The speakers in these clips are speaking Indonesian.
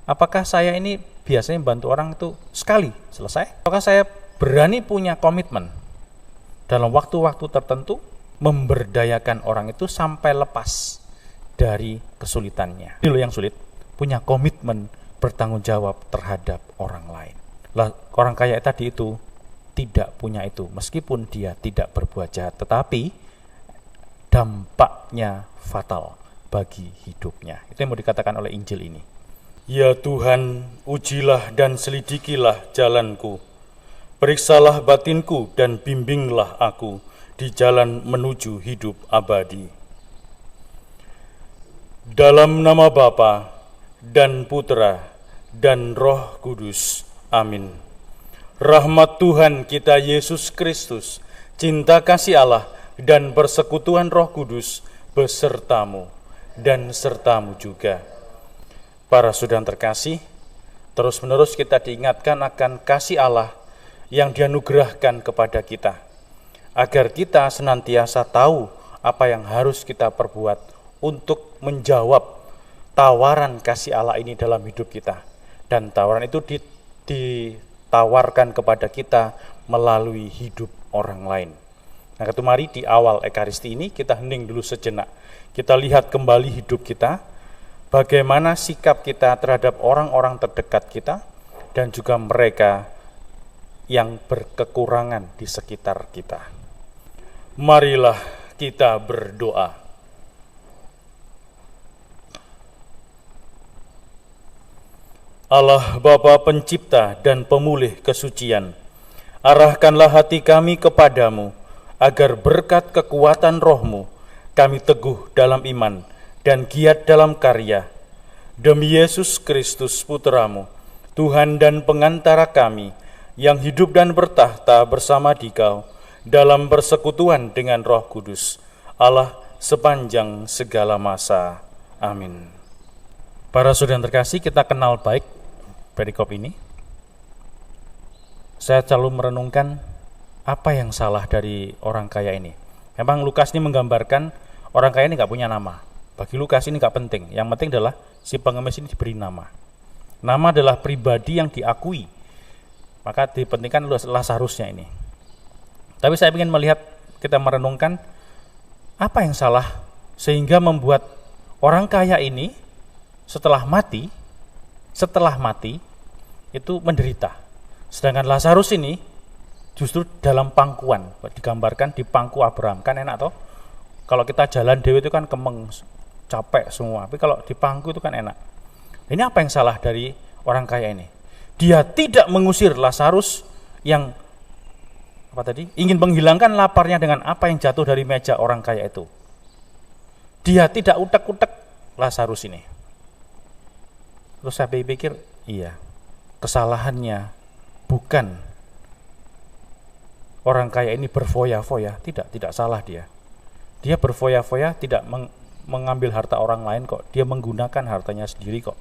Apakah saya ini biasanya bantu orang itu sekali selesai? Apakah saya berani punya komitmen dalam waktu-waktu tertentu memberdayakan orang itu sampai lepas dari kesulitannya? Ini loh yang sulit, punya komitmen bertanggung jawab terhadap orang lain. Lah, orang kaya tadi itu tidak punya itu, meskipun dia tidak berbuat jahat, tetapi dampaknya fatal bagi hidupnya. Itu yang mau dikatakan oleh Injil ini. Ya Tuhan, ujilah dan selidikilah jalanku, periksalah batinku dan bimbinglah aku di jalan menuju hidup abadi. Dalam nama Bapa dan Putra dan Roh Kudus. Amin. Rahmat Tuhan kita Yesus Kristus, cinta kasih Allah, dan persekutuan Roh Kudus besertamu dan sertamu juga. Para saudara terkasih, terus-menerus kita diingatkan akan kasih Allah yang dianugerahkan kepada kita, agar kita senantiasa tahu apa yang harus kita perbuat untuk menjawab tawaran kasih Allah ini dalam hidup kita. Dan tawaran itu ditawarkan kepada kita melalui hidup orang lain. Nah, itu mari di awal Ekaristi ini kita hening dulu sejenak. Kita lihat kembali hidup kita, bagaimana sikap kita terhadap orang-orang terdekat kita dan juga mereka yang berkekurangan di sekitar kita. Marilah kita berdoa. Allah Bapa Pencipta dan Pemulih kesucian, arahkanlah hati kami kepadamu, agar berkat kekuatan Roh-Mu, kami teguh dalam iman dan giat dalam karya. Demi Yesus Kristus Putra-Mu, Tuhan dan pengantara kami, yang hidup dan bertahta bersama Dikau, dalam persekutuan dengan Roh Kudus, Allah sepanjang segala masa. Amin. Para saudara terkasih, kita kenal baik perikop ini. Saya selalu merenungkan apa yang salah dari orang kaya ini. Memang Lukas ini menggambarkan orang kaya ini gak punya nama. Bagi Lukas ini gak penting. Yang penting adalah si pengemis ini diberi nama. Nama adalah pribadi yang diakui. Maka dipentingkan Lazarusnya ini. Tapi saya ingin melihat, kita merenungkan apa yang salah sehingga membuat orang kaya ini setelah mati itu menderita. Sedangkan Lazarus ini justru dalam pangkuan, digambarkan di pangku Abraham. Kan enak toh? Kalau kita jalan dewe itu kan kemeng, capek semua. Tapi kalau di pangku itu kan enak. Ini apa yang salah dari orang kaya ini? Dia tidak mengusir Lazarus yang ingin menghilangkan laparnya dengan apa yang jatuh dari meja orang kaya itu. Dia tidak utek-utek Lazarus ini. Terus saya pikir, iya, kesalahannya bukan orang kaya ini berfoya-foya, tidak salah dia. Dia berfoya-foya, tidak mengambil harta orang lain kok, dia menggunakan hartanya sendiri kok.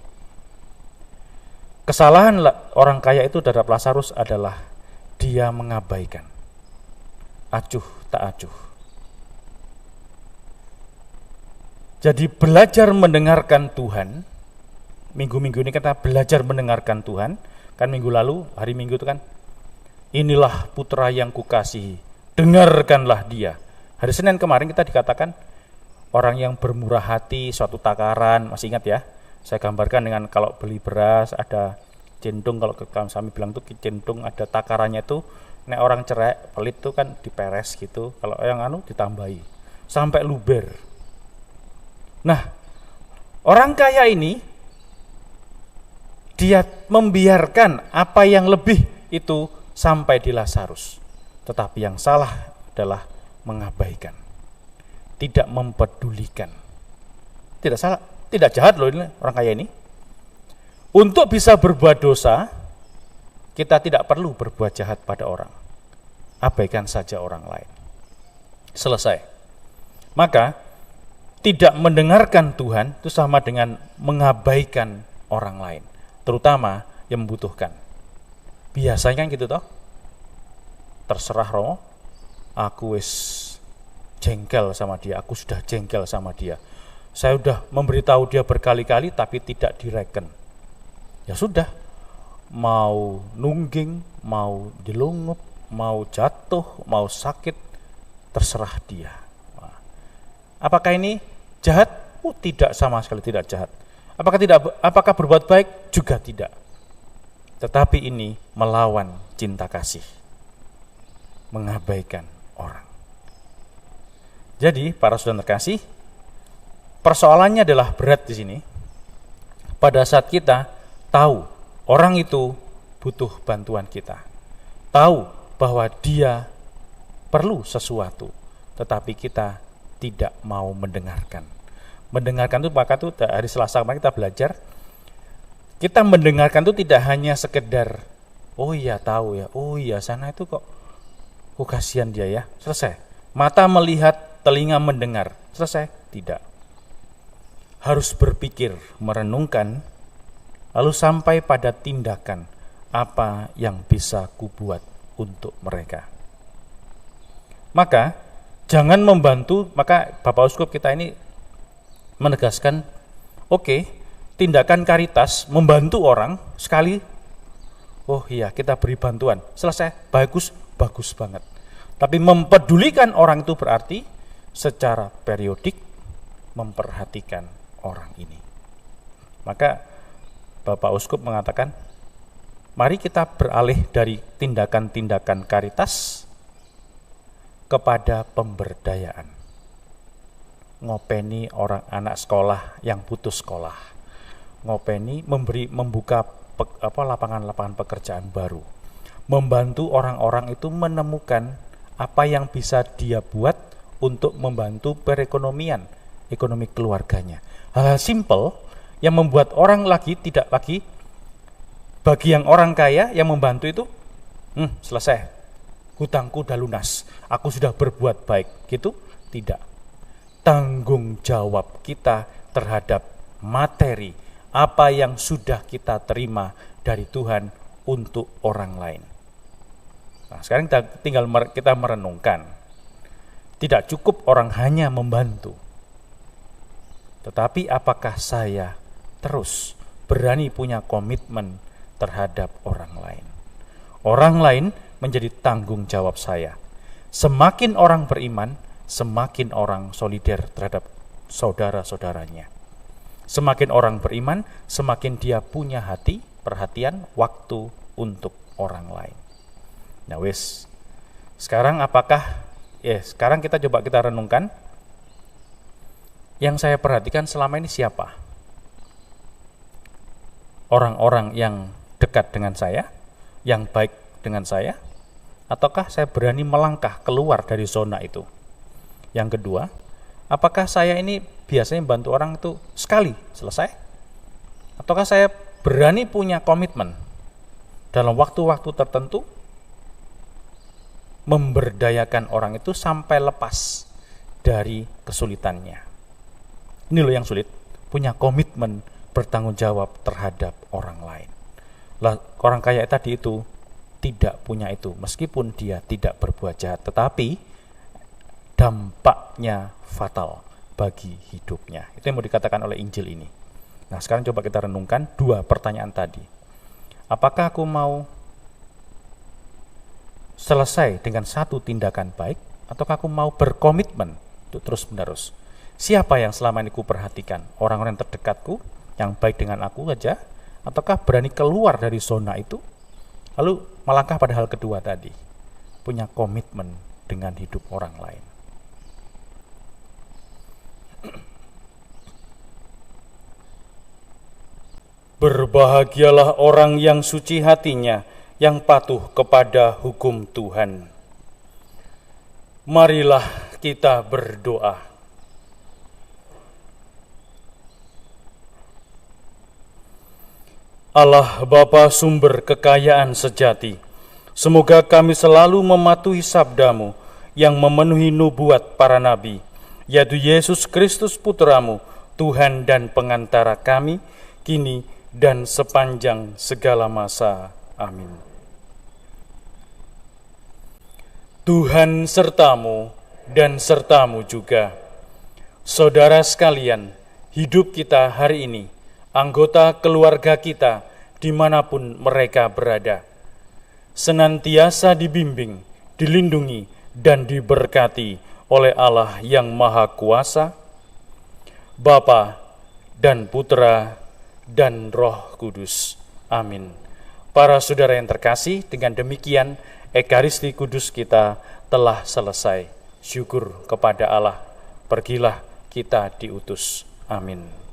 Kesalahan orang kaya itu terhadap Lazarus adalah dia mengabaikan. Acuh tak acuh. Jadi belajar mendengarkan Tuhan. Minggu-minggu ini kita belajar mendengarkan Tuhan. Kan minggu lalu, hari Minggu itu kan, inilah putra yang kukasihi, dengarkanlah dia. Hari Senin kemarin kita dikatakan orang yang bermurah hati, suatu takaran. Masih ingat ya? Saya gambarkan dengan kalau beli beras ada centung, kalau kami bilang tuh centung ada takarannya tuh. Nek orang cerai pelit tuh kan diperes gitu. Kalau yang ditambahi sampai luber. Nah, orang kaya ini dia membiarkan apa yang lebih itu sampai di Lazarus. Tetapi yang salah adalah mengabaikan, tidak mempedulikan. Tidak salah, tidak jahat loh ini orang kaya ini. Untuk bisa berbuat dosa, kita tidak perlu berbuat jahat pada orang. Abaikan saja orang lain. Selesai. Maka tidak mendengarkan Tuhan itu sama dengan mengabaikan orang lain, terutama yang membutuhkan. Biasanya kan gitu toh. Terserah Romo, aku wis jengkel sama dia, aku sudah jengkel sama dia. Saya sudah memberitahu dia berkali-kali tapi tidak direken. ya sudah, mau nungging, mau dilungup, mau jatuh, mau sakit, terserah dia. Apakah ini jahat? Tidak, sama sekali tidak jahat. Apakah berbuat baik? Juga tidak. Tetapi ini melawan cinta kasih, mengabaikan orang. Jadi para saudara terkasih, persoalannya adalah berat di sini. Pada saat kita tahu orang itu butuh bantuan kita, tahu bahwa dia perlu sesuatu, tetapi kita tidak mau mendengarkan. Mendengarkan itu, maka itu hari Selasa kemarin kita belajar, kita mendengarkan itu tidak hanya sekedar, oh iya tahu ya, oh iya sana itu kok, kasihan dia ya, selesai. Mata melihat, telinga mendengar, selesai. Tidak. Harus berpikir, merenungkan, lalu sampai pada tindakan apa yang bisa kubuat untuk mereka. Maka jangan membantu, maka Bapak Uskup kita ini menegaskan, oke, tindakan karitas membantu orang sekali, oh iya kita beri bantuan, selesai, bagus banget. Tapi mempedulikan orang itu berarti secara periodik memperhatikan orang ini. Maka Bapak Uskup mengatakan, mari kita beralih dari tindakan-tindakan karitas kepada pemberdayaan. Ngopeni orang anak sekolah yang putus sekolah. Ngopeni membuka lapangan-lapangan pekerjaan baru. Membantu orang-orang itu menemukan apa yang bisa dia buat untuk membantu perekonomian, ekonomi keluarganya. Hal-hal simpel yang membuat orang tidak lagi bagi yang orang kaya yang membantu itu, selesai, hutangku udah lunas, aku sudah berbuat baik, gitu. Tidak. Tanggung jawab kita terhadap materi, apa yang sudah kita terima dari Tuhan untuk orang lain. Nah, sekarang kita merenungkan. Tidak cukup orang hanya membantu, tetapi apakah saya terus berani punya komitmen terhadap orang lain? Orang lain menjadi tanggung jawab saya. Semakin orang beriman, semakin orang solider terhadap saudara-saudaranya. Semakin orang beriman, semakin dia punya hati, perhatian, waktu untuk orang lain. Nah sekarang sekarang kita renungkan, yang saya perhatikan selama ini siapa? Orang-orang yang dekat dengan saya, yang baik dengan saya, ataukah saya berani melangkah keluar dari zona itu? Yang kedua, apakah saya ini biasanya bantu orang itu sekali selesai? Ataukah saya berani punya komitmen dalam waktu-waktu tertentu memberdayakan orang itu sampai lepas dari kesulitannya? Ini loh yang sulit, punya komitmen bertanggung jawab terhadap orang lain. Orang kaya tadi itu tidak punya itu, meskipun dia tidak berbuat jahat, tetapi dampaknya fatal bagi hidupnya. Itu yang mau dikatakan oleh Injil ini. Nah sekarang coba kita renungkan dua pertanyaan tadi. Apakah aku mau selesai dengan satu tindakan baik, ataukah aku mau berkomitmen untuk terus-menerus? Siapa yang selama ini kuperhatikan? Orang-orang terdekatku yang baik dengan aku saja, ataukah berani keluar dari zona itu, lalu melangkah pada hal kedua tadi, punya komitmen dengan hidup orang lain? Berbahagialah orang yang suci hatinya, yang patuh kepada hukum Tuhan. Marilah kita berdoa. Allah Bapa sumber kekayaan sejati, semoga kami selalu mematuhi sabda-Mu yang memenuhi nubuat para nabi, yaitu Yesus Kristus Putra-Mu, Tuhan dan pengantara kami, kini dan sepanjang segala masa. Amin. Tuhan sertamu dan sertamu juga. Saudara sekalian, hidup kita hari ini, anggota keluarga kita, dimanapun mereka berada, senantiasa dibimbing, dilindungi, dan diberkati oleh Allah yang Maha Kuasa, Bapa dan Putra dan Roh Kudus. Amin. Para saudara yang terkasih, dengan demikian Ekaristi Kudus kita telah selesai. Syukur kepada Allah. Pergilah, kita diutus. Amin.